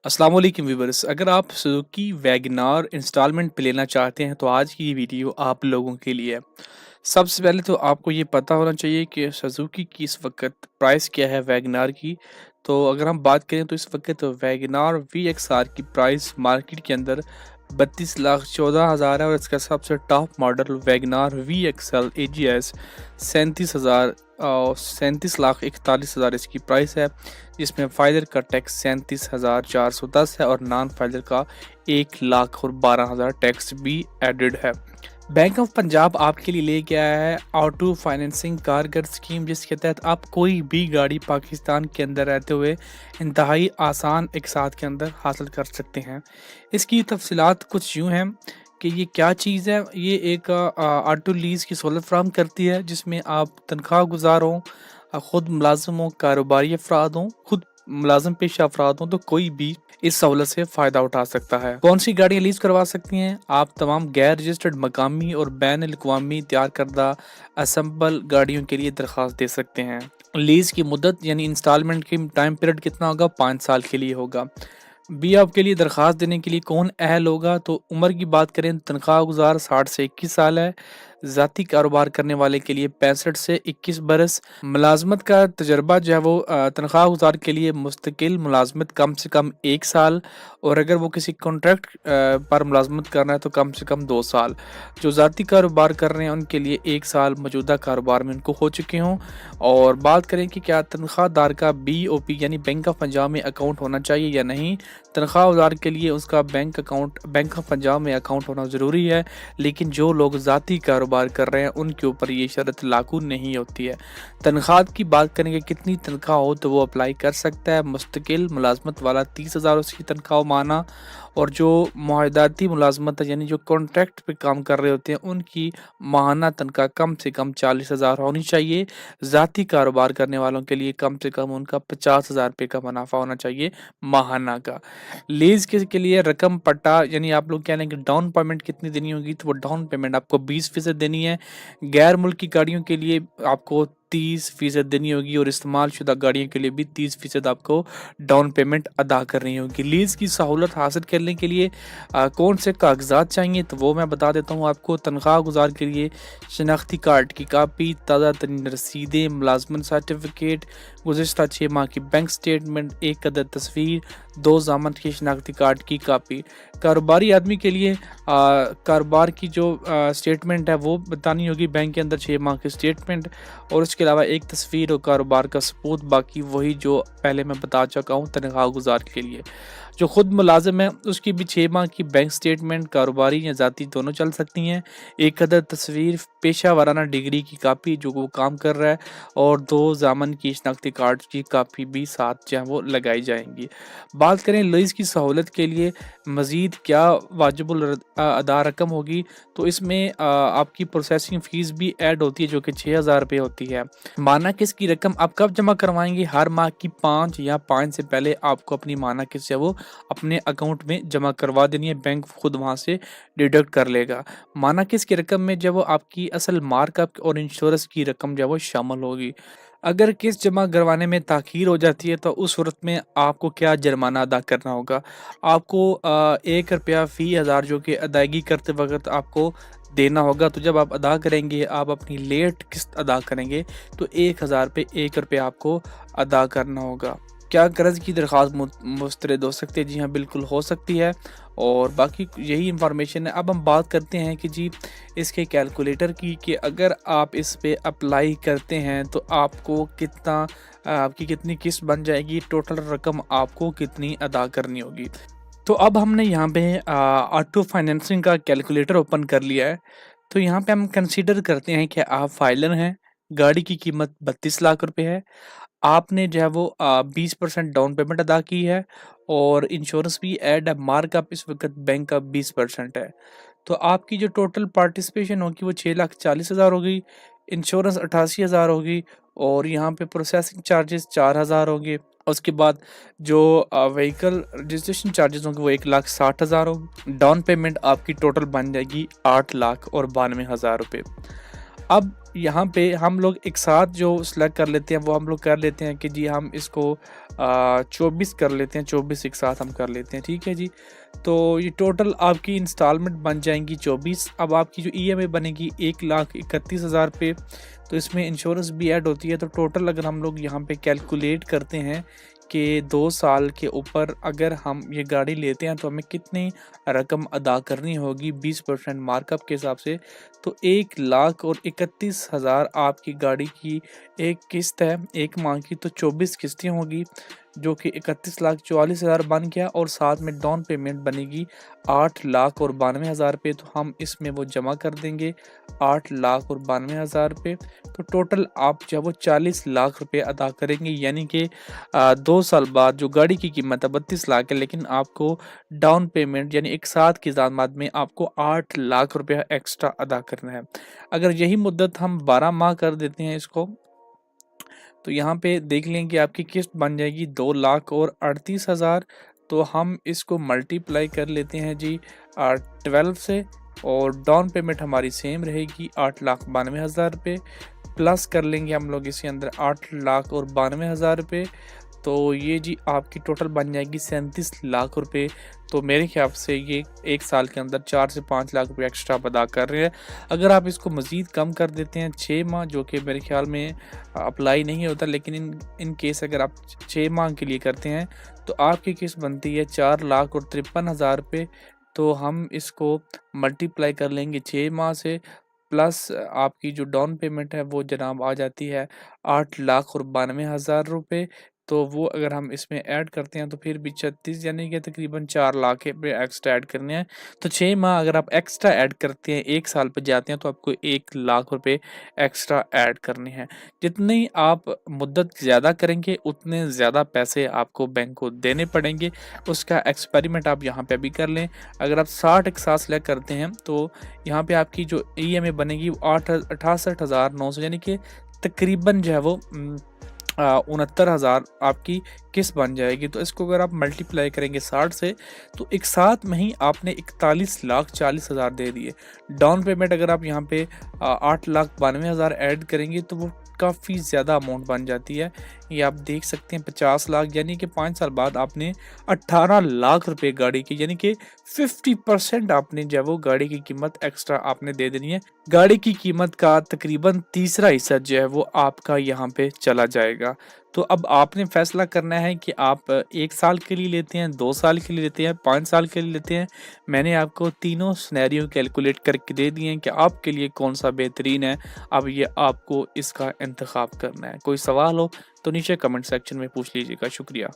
अस्सलाम वालेकुम व्यूअर्स। अगर आप सुजुकी वैगनार इंस्टॉलमेंट पे लेना चाहते हैं तो आज की ये वीडियो आप लोगों के लिए है। सबसे पहले तो आपको ये पता होना चाहिए कि सुजुकी की इस वक्त प्राइस क्या है वैगनार की। तो अगर हम बात करें तो इस वक्त वैगनार VXR की प्राइस मार्केट के अंदर 32,14,000 है और इसका सबसे top model WagonR VXL AGS 37,000 37,41,000 इसकी प्राइस है, जिसमें फ़ाइदर का टैक्स 37,410 है और नॉन फ़ाइदर का 1,12,000 टैक्स भी एडेड है। बैंक ऑफ पंजाब आपके लिए लेके आया है ऑटो फाइनेंसिंग कारगर स्कीम, जिसके तहत आप कोई भी गाड़ी पाकिस्तान के अंदर रहते हुए इंतहाई आसान एक साथ के अंदर हासिल कर सकते हैं। इसकी तफसीलात कुछ यूँ हैं कि ये क्या चीज़ है। ये एक ऑटो लीज़ की सहूलत फ़राहम करती है, जिसमें आप तनख्वाह गुज़ार हों, ख़ुद मुलाज़िम हों, कारोबारी अफराद हों, खुद मुलाज़िम पेशा अफराद हों, तो कोई भी इस सहूलत से फ़ायदा उठा सकता है। कौन सी गाड़ियाँ लीज़ करवा सकती हैं? आप तमाम गैर रजिस्टर्ड मकामी और बैन-अल-अक़वामी तैयार करदा असम्बल गाड़ियों के लिए दरख्वास्त दे सकते हैं। लीज़ की मुद्दत यानी इंस्टॉलमेंट की टाइम पीरियड कितना होगा? 5 साल के लिए होगा। बी आपके लिए दरख्वास्त देने के लिए कौन अहल होगा? तो उम्र की बात करें, तनख्वाह गुज़ार 60 से 21 साल है। ज़ाती कारोबार करने वाले के लिए 65 से 21 बरस। मुलाज़मत का तजर्बा जो है वो तनख्वाह गुज़ार के लिए मुस्तकिल मुलाज़मत कम से कम 1 साल, और अगर वो किसी कॉन्ट्रैक्ट पर मुलाज़मत कर रहा है तो कम से कम 2 साल। जो ज़ाती कारोबार कर रहे हैं उनके लिए 1 साल मौजूदा कारोबार में उनको हो चुके हों। और बात करें कि क्या तनख्वाहदार का BOP यानी बैंक ऑफ पंजाब में अकाउंट होना चाहिए या नहीं। तनख्वाह गुज़ार के लिए उसका बैंक ऑफ पंजाब में अकाउंट होना ज़रूरी है, लेकिन जो लोग ज़ाती कारोबार कर रहे हैं उनके ऊपर ये शर्त लागू नहीं होती है। तनख्वाह की बात करेंगे, कितनी तनख्वाह हो तो वो अप्लाई कर सकता है। मुस्तकिल मुलाजमत वाला 30,000 उसकी तनख्वाह माना, और जो मुआहदाती मुलाजमत है यानी जो कॉन्ट्रैक्ट पे काम कर रहे होते हैं उनकी माहाना तनख्वाह कम से कम 40,000 होनी चाहिए। ज़ाती कारोबार करने वालों के लिए कम से कम उनका 50,000 रुपये का मुनाफा होना चाहिए माहाना का। लीज़ के लिए रकम पट्टा यानी आप लोग कह रहे हैं कि डाउन पेमेंट कितनी देनी होगी, तो वो डाउन पेमेंट आपको 20% देनी है। गैर मुल्की गाड़ियों के लिए आपको 30% देनी होगी, और इस्तेमाल शुदा गाड़ियों के लिए भी 30% आपको डाउन पेमेंट अदा करनी होगी। लीज़ की सहूलत हासिल करने के लिए कौन से कागजात चाहिए, तो वो मैं बता देता हूँ आपको। तनख्वाह गुज़ार के लिए शनाख्ती कार्ड की कापी, ताज़ा तरीन रसीदें, मुलाजमत सर्टिफिकेट, गुज़िश्ता 6 माह की बैंक स्टेटमेंट, एक अदद तस्वीर, 2 ज़मानत के शनाख्ती कार्ड की कापी। कारोबारी आदमी के लिए कारोबार की जो स्टेटमेंट है वो बतानी होगी बैंक के अंदर, 6 माह की स्टेटमेंट, और उसके अलावा एक तस्वीर और कारोबार का सबूत। बाकी वही जो पहले मैं बता चुका हूँ तनख्वाह गुज़ार के लिए। जो ख़ुद मुलाजिम है उसकी भी 6 माह की बैंक स्टेटमेंट, कारोबारी या ज़ाती दोनों चल सकती हैं। एक अदद तस्वीर, पेशा वाराना डिग्री की कापी जो वो काम कर रहा है, और 2 ज़ामन की शनाख्ती कार्ड की कापी भी साथ जो है वो लगाई जाएंगी। बात करें लीज़ की सहूलत के लिए मज़ीद क्या वाजिबुल अदा रकम होगी, तो इसमें आपकी प्रोसेसिंग फ़ीस भी ऐड होती है जो कि 6,000 रुपये होती है। माना किस्त की रकम आप कब जमा करवाएंगे? हर माह की 5 या 5 से पहले आपको अपनी माना किस्त है वो अपने अकाउंट में जमा करवा देनी है, बैंक खुद वहाँ से डिडक्ट कर लेगा। माना किस्त की रकम में जब वो आपकी असल मार्कअप और इंश्योरेंस की रकम जो है वो शामिल होगी। अगर किस्त जमा करवाने में ताख़ीर हो जाती है तो उस सूरत में आपको क्या जुर्माना अदा करना होगा? आपको 1 रुपया फ़ी हज़ार जो कि अदायगी करते वक़्त आपको देना होगा। तो जब आप अदा करेंगे, आप अपनी लेट किस्त अदा करेंगे तो 1,000 पे 1 रुपया आपको अदा करना होगा। क्या कर्ज़ की दरख्वास्त मुस्तरद हो सकती है? जी हाँ, बिल्कुल हो सकती है, और बाकी यही इंफॉर्मेशन है। अब हम बात करते हैं कि जी इसके कैलकुलेटर की, कि अगर आप इस पे अप्लाई करते हैं तो आपको कितना आपकी कितनी किस्त बन जाएगी, टोटल रकम आपको कितनी अदा करनी होगी। तो अब हमने यहाँ पे ऑटो फाइनेंसिंग का कैलकुलेटर ओपन कर लिया है। तो यहाँ पे हम कंसीडर करते हैं कि आप फाइलर हैं, गाड़ी की कीमत 32 लाख रुपए है, आपने जो है वो 20% डाउन पेमेंट अदा की है, और इंश्योरेंस भी ऐड है। मार्कअप इस वक्त बैंक का 20% है। तो आपकी जो टोटल पार्टिसिपेशन होगी वो 6,40,000 होगी, इंश्योरेंस 88,000 होगी, और यहाँ पे प्रोसेसिंग चार्जेस 4,000 होंगे। उसके बाद जो व्हीकल रजिस्ट्रेशन चार्जेस होंगे वो 1,60,000 होंगे। डाउन पेमेंट आपकी टोटल बन जाएगी 8,92,000 रुपये। अब यहाँ पे हम लोग एक साथ जो सेलेक्ट कर लेते हैं वो हम लोग कर लेते हैं कि जी हम इसको 24 कर लेते हैं, 24 एक साथ हम कर लेते हैं, ठीक है जी। तो ये टोटल आपकी इंस्टॉलमेंट बन जाएंगी 24। अब आपकी जो ईएमआई बनेगी 1,31,000 पे, तो इसमें इंश्योरेंस भी ऐड होती है। तो टोटल अगर हम लोग यहाँ पे कैलकुलेट करते हैं कि 2 साल के ऊपर अगर हम ये गाड़ी लेते हैं तो हमें कितनी रकम अदा करनी होगी 20% मार्कअप के हिसाब से, तो 1,31,000 आपकी गाड़ी की एक किस्त है एक माह की, तो 24 किस्तें होगी जो कि 31,44,000 बन गया, और साथ में डाउन पेमेंट बनेगी 8,92,000 रुपये। तो हम इसमें वो जमा कर देंगे 8,92,000 रुपये। तो टोटल आप जो है वो 40 लाख रुपए अदा करेंगे, यानी कि 2 साल बाद जो गाड़ी की कीमत है 32 लाख है, लेकिन आपको डाउन पेमेंट यानी एक साथ की दामाद में आपको 8 लाख रुपया एक्स्ट्रा अदा करना है। अगर यही मुद्दत हम 12 माह कर देते हैं इसको, तो यहाँ पे देख लें कि आपकी किस्त बन जाएगी 2,38,000। तो हम इसको मल्टीप्लाई कर लेते हैं जी 12 से, और डाउन पेमेंट हमारी सेम रहेगी 8,92,000 रुपये, प्लस कर लेंगे हम लोग इसके अंदर 8,92,000 रुपये। तो ये जी आपकी टोटल बन जाएगी 37 लाख रुपए। तो मेरे ख्याल से ये एक साल के अंदर 4 से 5 लाख रुपए एक्स्ट्रा आप अदा कर रहे हैं। अगर आप इसको मज़ीद कम कर देते हैं 6 माह, जो कि मेरे ख्याल में अप्लाई नहीं होता, लेकिन इन केस अगर आप 6 माह के लिए करते हैं तो आपकी किस्त बनती है 4,53,000 रुपये। तो हम इसको मल्टीप्लाई कर लेंगे 6 माह से, प्लस आपकी जो डाउन पेमेंट है वो जनाब आ जाती है 8,92,000 रुपये। तो वो अगर हम इसमें ऐड करते हैं तो फिर भी 36, यानी कि तकरीबन 4 लाख पे एक्स्ट्रा ऐड करने हैं। तो 6 माह अगर आप एक्स्ट्रा ऐड करते हैं 1 साल पे जाते हैं तो आपको 1 लाख रुपए एक्स्ट्रा ऐड करने हैं। जितनी आप मुद्दत ज़्यादा करेंगे उतने ज़्यादा पैसे आपको बैंक को देने पड़ेंगे। उसका एक्सपेरिमेंट आप यहाँ पे भी कर लें। अगर आप 60 एक साथ सेलेक्ट करते हैं तो यहाँ पे आपकी जो ईएमआई बनेगी 68,900, यानी कि तकरीबन जो है वो 69,000 आपकी किस्त बन जाएगी। तो इसको अगर आप मल्टीप्लाई करेंगे 60 से, तो एक साथ में ही आपने 41,40,000 दे दिए। डाउन पेमेंट अगर आप यहाँ पे 8,92,000 ऐड करेंगे तो वो काफ़ी ज़्यादा अमाउंट बन जाती है। ये आप देख सकते हैं 50 लाख, यानी कि 5 साल बाद आपने 18 लाख रुपए गाड़ी की, यानी कि 50% आपने जो है वो गाड़ी की कीमत एक्स्ट्रा आपने दे देनी है। गाड़ी की कीमत का तकरीबन तीसरा हिस्सा जो है वो आपका यहाँ पे चला जाएगा। तो अब आपने फैसला करना है कि आप 1 साल के लिए लेते हैं, 2 साल के लिए लेते हैं, 5 साल के लिए लेते हैं। मैंने आपको तीनों सिनेरियो कैलकुलेट करके दे दिए हैं कि आपके लिए कौन सा बेहतरीन है। अब ये आपको इसका इंतखाब करना है। कोई सवाल हो तो नीचे कमेंट सेक्शन में पूछ लीजिएगा। शुक्रिया।